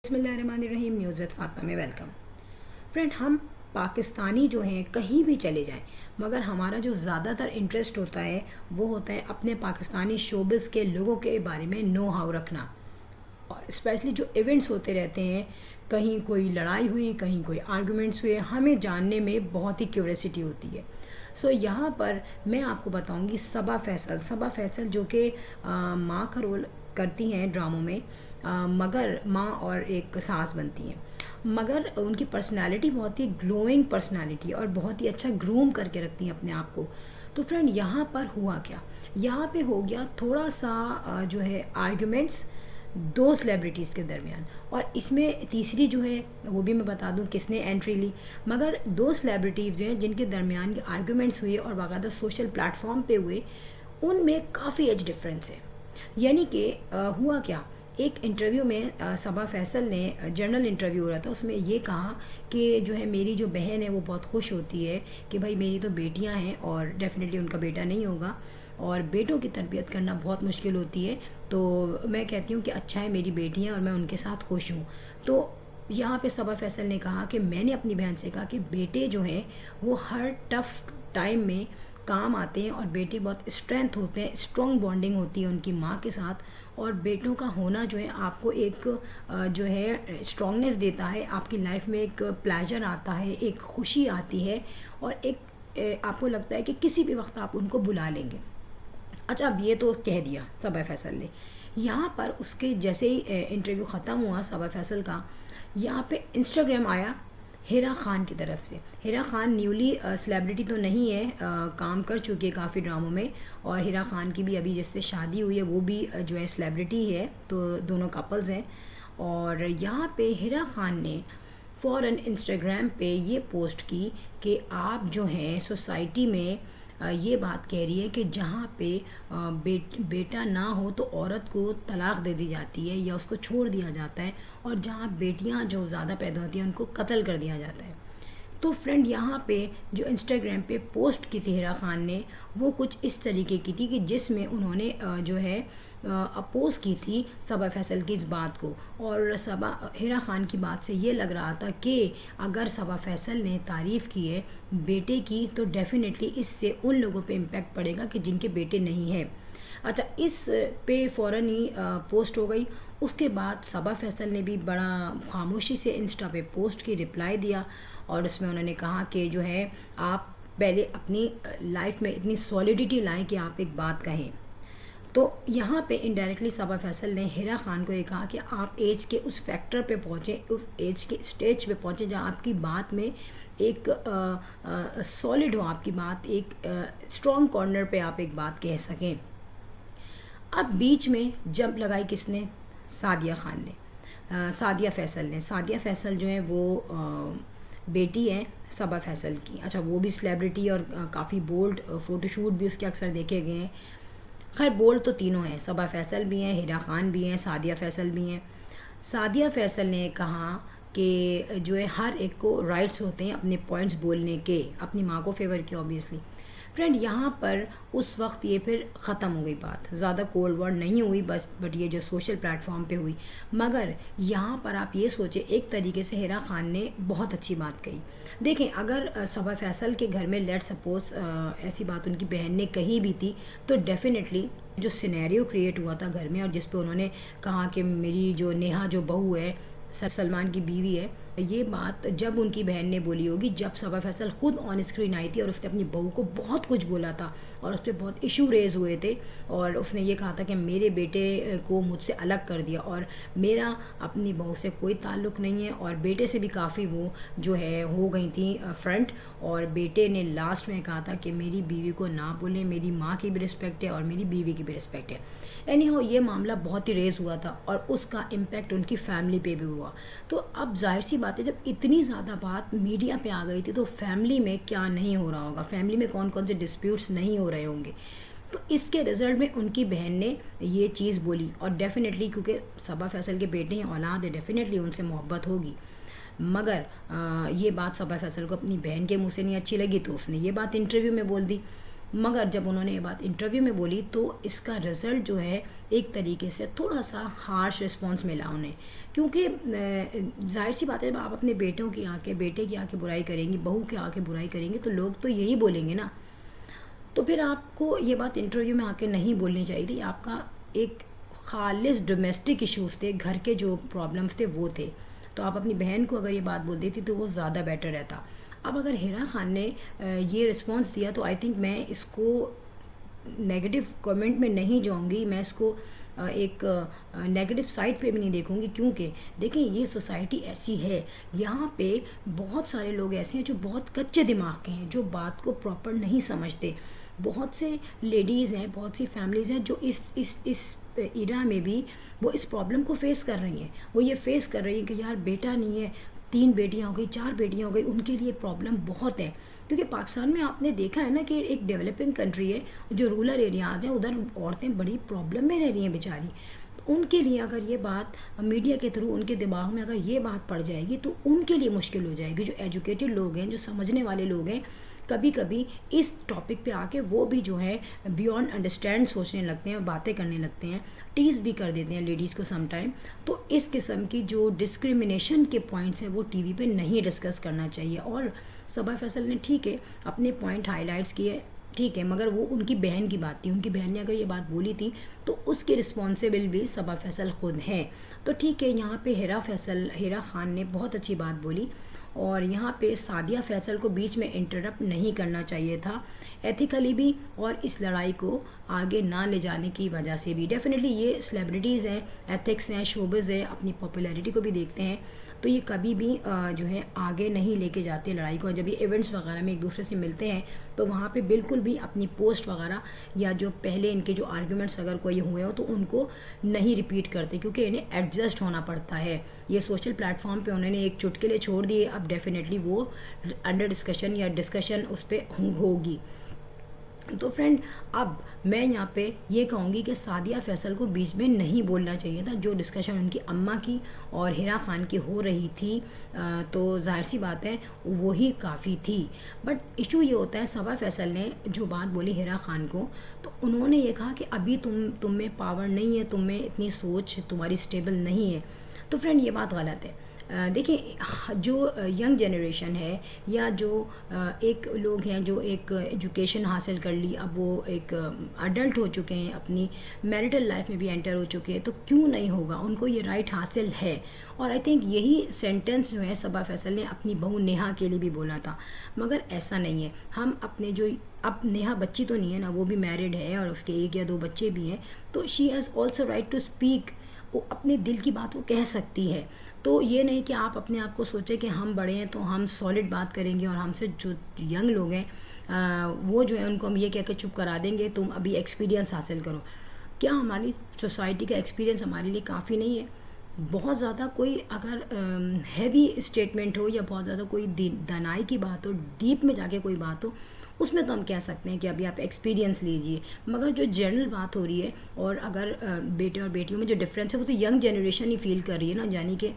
बिस्मिल्लाहिर्रहमानिर्रहीम। News with Fatima में welcome. Friend, हम पाकिस्तानी जो हैं कहीं भी चले जाएं, मगर हमारा जो ज़्यादातर इंटरेस्ट होता है वो होता है अपने पाकिस्तानी शोबिज़ के लोगों के बारे में नो हाउ रखना। और स्पेशली जो इवेंट्स होते रहते हैं, कहीं कोई लड़ाई हुई, कहीं कोई आर्गुमेंट्स हुए, हमें जानने में बहुत ही क्यूरियोसिटी होती है। यहाँ पर मैं आपको बताऊंगी सबा फैसल जो कि माँ का रोल करती हैं ड्रामों में। मगर माँ और एक सास बनती हैं, मगर उनकी पर्सनालिटी बहुत ही ग्लोइंग पर्सनालिटी और बहुत ही अच्छा ग्रूम करके रखती हैं अपने आप को। तो फ्रेंड, यहाँ पर हुआ क्या, यहाँ पे हो गया थोड़ा सा जो है आर्ग्यूमेंट्स दो सेलिब्रिटीज़ के दरमियान। और इसमें तीसरी जो है वो भी मैं बता दूं किसने एंट्री ली। मगर दो सेलिब्रिटीज़ जो हैं जिनके दरमियान के आर्ग्यूमेंट्स हुए और बाकायदा सोशल प्लेटफॉर्म पे हुए, उनमें काफ़ी एज डिफरेंस है। यानी कि हुआ क्या, एक इंटरव्यू में सबा फैसल ने, जर्नल इंटरव्यू हो रहा था, उसमें ये कहा कि जो है मेरी जो बहन है वो बहुत खुश होती है कि भाई मेरी तो बेटियां हैं और डेफिनेटली उनका बेटा नहीं होगा और बेटों की तरबियत करना बहुत मुश्किल होती है। तो मैं कहती हूँ कि अच्छा है मेरी बेटियाँ और मैं उनके साथ खुश हूँ। तो यहाँ पे सबा फैसल ने कहा कि मैंने अपनी बहन से कहा कि बेटे जो हैं वो हर टफ टाइम में काम आते हैं और बेटे बहुत स्ट्रेंथ होते हैं, स्ट्रॉन्ग बॉन्डिंग होती है उनकी माँ के साथ। और बेटों का होना जो है आपको एक जो है स्ट्रॉन्गनेस देता है, आपकी लाइफ में एक प्लेजर आता है, एक खुशी आती है और एक आपको लगता है कि किसी भी वक्त आप उनको बुला लेंगे। अच्छा, अब ये तो कह दिया सबा फैसल ने। यहाँ पर उसके जैसे ही इंटरव्यू ख़त्म हुआ सबा फैसल का, यहाँ पे इंस्टाग्राम आया हिरा खान की तरफ से। हिरा खान न्यूली सेलिब्रिटी तो नहीं है, काम कर चुकी है काफ़ी ड्रामों में। और हिरा खान की भी अभी जिससे शादी हुई है वो भी जो है सेलिब्रिटी है, तो दोनों कपल्स हैं। और यहाँ पे हिरा खान ने फ़ौरन इंस्टाग्राम पे ये पोस्ट की कि आप जो हैं सोसाइटी में ये बात कह रही है कि जहाँ पे बेटा ना हो तो औरत को तलाक दे दी जाती है या उसको छोड़ दिया जाता है, और जहाँ बेटियाँ जो ज़्यादा पैदा होती हैं उनको कत्ल कर दिया जाता है। तो फ्रेंड, यहाँ पे जो इंस्टाग्राम पे पोस्ट की थी हिरा खान ने, वो कुछ इस तरीके की थी कि जिसमें उन्होंने जो है अपोज की थी सबा फैसल की इस बात को। और हिरा खान की बात से ये लग रहा था कि अगर सबा फैसल ने तारीफ़ की है बेटे की तो डेफिनेटली इससे उन लोगों पे इम्पेक्ट पड़ेगा कि जिनके बेटे नहीं हैं। अच्छा, इस पे फ़ौरन ही पोस्ट हो गई। उसके बाद सबा फैसल ने भी बड़ा खामोशी से इंस्टा पे पोस्ट की रिप्लाई दिया और उसमें उन्होंने कहा कि जो है आप पहले अपनी लाइफ में इतनी सॉलिडिटी लाएं कि आप एक बात कहें। तो यहाँ पे इनडायरेक्टली सबा फैसल ने हिरा खान को ये कहा कि आप एज के उस फैक्टर पे पहुँचे, उस एज के स्टेज पे पहुँचे जहाँ आपकी बात में एक सॉलिड हो, आपकी बात एक स्ट्रॉन्ग कॉर्नर पे आप एक बात कह सकें। अब बीच में जंप लगाई किसने? सादिया खान ने, सादिया फैसल ने। सादिया फैसल जो है वो बेटी है सबा फैसल की। अच्छा, वो भी सेलिब्रिटी और काफ़ी बोल्ड फ़ोटोशूट भी उसके अक्सर देखे गए हैं। खैर, बोल्ड तो तीनों हैं, सबा फैसल भी हैं, हिरा खान भी हैं, सादिया फैसल भी हैं। सादिया फैसल ने कहा कि जो है हर एक को राइट्स होते हैं अपने पॉइंट्स बोलने के, अपनी माँ को फेवर किया ऑब्वियसली। फ्रेंड, यहाँ पर उस वक्त ये फिर ख़त्म हो गई बात, ज़्यादा कोल्ड वॉर नहीं हुई बट ये जो सोशल प्लेटफॉर्म पे हुई। मगर यहाँ पर आप ये सोचें, एक तरीके से हिरा खान ने बहुत अच्छी बात कही। देखें, अगर सबा फैसल के घर में लेट सपोज ऐसी बात उनकी बहन ने कही भी थी तो डेफिनेटली जो सिनेरियो क्रिएट हुआ था घर में, और जिस पे उन्होंने कहा कि मेरी जो नेहा जो बहू है सलमान की बीवी है, ये बात जब उनकी बहन ने बोली होगी, जब सबा फैसल खुद ऑन स्क्रीन आई थी और उसने अपनी बहू को बहुत कुछ बोला था और उस पर बहुत इशू रेज हुए थे। और उसने ये कहा था कि मेरे बेटे को मुझसे अलग कर दिया और मेरा अपनी बहू से कोई ताल्लुक़ नहीं है, और बेटे से भी काफ़ी वो जो है हो गई थी फ्रंट। और बेटे ने लास्ट में कहा था कि मेरी बीवी को ना बोले, मेरी माँ की भी रिस्पेक्ट है और मेरी बीवी की भी रिस्पेक्ट है। एनी हो, ये मामला बहुत ही रेज हुआ था और उसका इम्पेक्ट उनकी फैमिली पे भी हुआ। तो अब जाहिर सी बात है, जब इतनी ज़्यादा बात मीडिया पे आ गई थी तो फैमिली में क्या नहीं हो रहा होगा, फैमिली में कौन कौन से डिस्प्यूट्स नहीं हो रहे होंगे। तो इसके रिजल्ट में उनकी बहन ने ये चीज़ बोली। और डेफिनेटली क्योंकि सबा फैसल के बेटे हैं, औलाद है, डेफिनेटली उनसे मोहब्बत होगी। मगर ये बात सबा फैसल को अपनी बहन के मुंह से नहीं अच्छी लगी तो उसने ये बात इंटरव्यू में बोल दी। मगर जब उन्होंने ये बात इंटरव्यू में बोली तो इसका रिज़ल्ट जो है एक तरीके से थोड़ा सा हार्श रिस्पॉन्स मिला उन्हें, क्योंकि जाहिर सी बात है जब आप अपने बेटे की आके बुराई करेंगी, बहू की आके बुराई करेंगी तो लोग तो यही बोलेंगे ना। तो फिर आपको ये बात इंटरव्यू में आके नहीं बोलनी चाहिए थी। आपका एक खालिस डोमेस्टिक इश्यूज़ थे, घर के जो प्रॉब्लम्स थे वो थे, तो आप अपनी बहन को अगर ये बात बोल देती तो वो ज़्यादा बेटर रहता। अब अगर हिरा खान ने ये रिस्पॉन्स दिया तो आई थिंक मैं इसको नेगेटिव कमेंट में नहीं जाऊंगी, मैं इसको एक नेगेटिव साइड पे भी नहीं देखूंगी, क्योंकि देखें ये सोसाइटी ऐसी है, यहाँ पे बहुत सारे लोग ऐसे हैं जो बहुत कच्चे दिमाग के हैं, जो बात को प्रॉपर नहीं समझते। बहुत से लेडीज़ हैं, बहुत सी फैमिलीज़ हैं जो इस इरा में भी वो इस प्रॉब्लम को फेस कर रही हैं। वो ये फेस कर रही हैं कि यार बेटा नहीं है, 3 बेटियां हो गई, 4 बेटियां हो गई, उनके लिए प्रॉब्लम बहुत है। क्योंकि पाकिस्तान में आपने देखा है ना कि एक डेवलपिंग कंट्री है, जो रूरल एरियाज़ हैं उधर औरतें बड़ी प्रॉब्लम में रह रही हैं बेचारी। तो उनके लिए अगर ये बात मीडिया के थ्रू उनके दिमाग में अगर ये बात पड़ जाएगी तो उनके लिए मुश्किल हो जाएगी। जो एजुकेटेड लोग हैं, जो समझने वाले लोग हैं, कभी कभी इस टॉपिक पे आके वो भी जो है बियॉन्ड अंडरस्टैंड सोचने लगते हैं, बातें करने लगते हैं, टीज़ भी कर देते हैं लेडीज़ को समटाइम। तो इस किस्म की जो डिस्क्रिमिनेशन के पॉइंट्स हैं वो टीवी पे नहीं डिस्कस करना चाहिए। और सबा फैसल ने ठीक है अपने पॉइंट हाईलाइट्स किए, ठीक है, मगर वो उनकी बहन की बात थी, उनकी बहन ने अगर ये बात बोली थी तो उसके रिस्पॉन्सिबल भी सबा फैसल ख़ुद हैं। तो ठीक है, यहाँ पे हिरा खान ने बहुत अच्छी बात बोली, और यहाँ पे सादिया फैसल को बीच में इंटरप्ट नहीं करना चाहिए था, एथिकली भी और इस लड़ाई को आगे ना ले जाने की वजह से भी। डेफिनेटली ये सेलिब्रिटीज़ हैं, एथिक्स हैं, शोबिज़ है, अपनी पॉपुलैरिटी को भी देखते हैं, तो ये कभी भी जो है आगे नहीं लेके जाते लड़ाई को। जब ये इवेंट्स वगैरह में एक दूसरे से मिलते हैं तो वहाँ पे बिल्कुल भी अपनी पोस्ट वगैरह या जो पहले इनके जो आर्ग्यूमेंट्स अगर कोई हुए हो तो उनको नहीं रिपीट करते, क्योंकि इन्हें एडजस्ट होना पड़ता है। ये सोशल प्लेटफॉर्म पे उन्होंने एक चुटकुले छोड़ दिए, अब डेफिनेटली वो अंडर डिस्कशन या डिस्कशन उस पर होगी। तो फ्रेंड, अब मैं यहाँ पे ये कहूँगी कि सादिया फैसल को बीच में नहीं बोलना चाहिए था। जो डिस्कशन उनकी अम्मा की और हिरा खान की हो रही थी तो जाहिर सी बात है वही काफ़ी थी। बट इशू ये होता है, सबा फैसल ने जो बात बोली हिरा खान को, तो उन्होंने ये कहा कि अभी तुम में पावर नहीं है, तुम में इतनी सोच तुम्हारी स्टेबल नहीं है। तो फ्रेंड ये बात गलत है। देखिए, जो यंग जनरेशन है या जो एक लोग हैं जो एक एजुकेशन हासिल कर ली, अब वो एक अडल्ट हो चुके हैं, अपनी मैरिटल लाइफ में भी एंटर हो चुके हैं, तो क्यों नहीं होगा, उनको ये राइट हासिल है। और आई थिंक यही सेंटेंस जो है सबा फैसल ने अपनी बहू नेहा के लिए भी बोला था, मगर ऐसा नहीं है। हम अपने जो, अब नेहा बच्ची तो नहीं है ना, वो भी मैरिड है और उसके 1 या 2 बच्चे भी हैं, तो she has also right to speak. वो अपने दिल की बात वो कह सकती है। तो ये नहीं कि आप अपने आप को सोचें कि हम बड़े हैं तो हम सॉलिड बात करेंगे और हमसे जो यंग लोग हैं वो जो है उनको हम ये कह के चुप करा देंगे, तुम अभी एक्सपीरियंस हासिल करो। क्या हमारी सोसाइटी का एक्सपीरियंस हमारे लिए काफ़ी नहीं है? बहुत ज़्यादा कोई अगर हैवी स्टेटमेंट हो या बहुत ज़्यादा कोई दानाई की बात हो, डीप में जाके कोई बात हो, उसमें तो हम कह सकते हैं कि अभी आप एक्सपीरियंस लीजिए। मगर जो जनरल बात हो रही है, और अगर बेटे और बेटियों में जो डिफरेंस है वो तो यंग जनरेशन ही फील कर रही है ना, यानी कि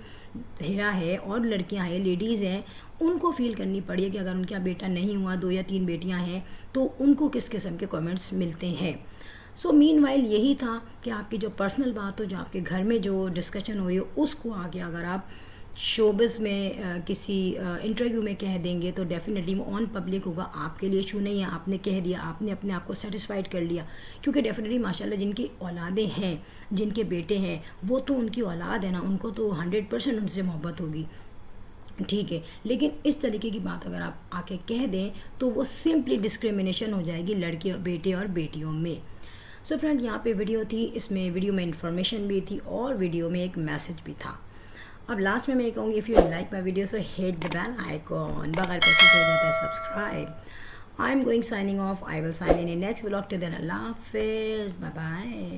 हिरा है और लड़कियां हैं, लेडीज़ हैं, उनको फील करनी पड़ी है कि अगर उनका बेटा नहीं हुआ, 2 या 3 बेटियां हैं, तो उनको किस किस्म के कमेंट्स मिलते हैं। सो मीनवाइल यही था कि आपकी जो पर्सनल बात हो, जो आपके घर में जो डिस्कशन हो रही हो, उसको आगे अगर आप शोबिज़ में किसी इंटरव्यू में कह देंगे तो डेफिनेटली वो ऑन पब्लिक होगा, आपके लिए इशू नहीं है। आपने कह दिया, आपने अपने आप को सेटिस्फाइड कर लिया, क्योंकि डेफिनेटली माशाल्लाह जिनकी औलादें हैं, जिनके बेटे हैं, वो तो उनकी औलाद है ना, उनको तो 100% उनसे मोहब्बत होगी, ठीक है। लेकिन इस तरीके की बात अगर आप आके कह दें तो वो सिंपली डिस्क्रिमिनेशन हो जाएगी लड़के, बेटे और बेटियों में। सो फ्रेंड, यहाँ पे वीडियो थी, इसमें वीडियो में इंफॉर्मेशन भी थी और वीडियो में एक मैसेज भी था। अब लास्ट में मैं कहूँगी, if you like my video so hit the bell icon, बगैर पैसे हो जाता है subscribe. I am going signing off, I will sign in next vlog. Till then अल्लाह हाफिज़, बाय बाय।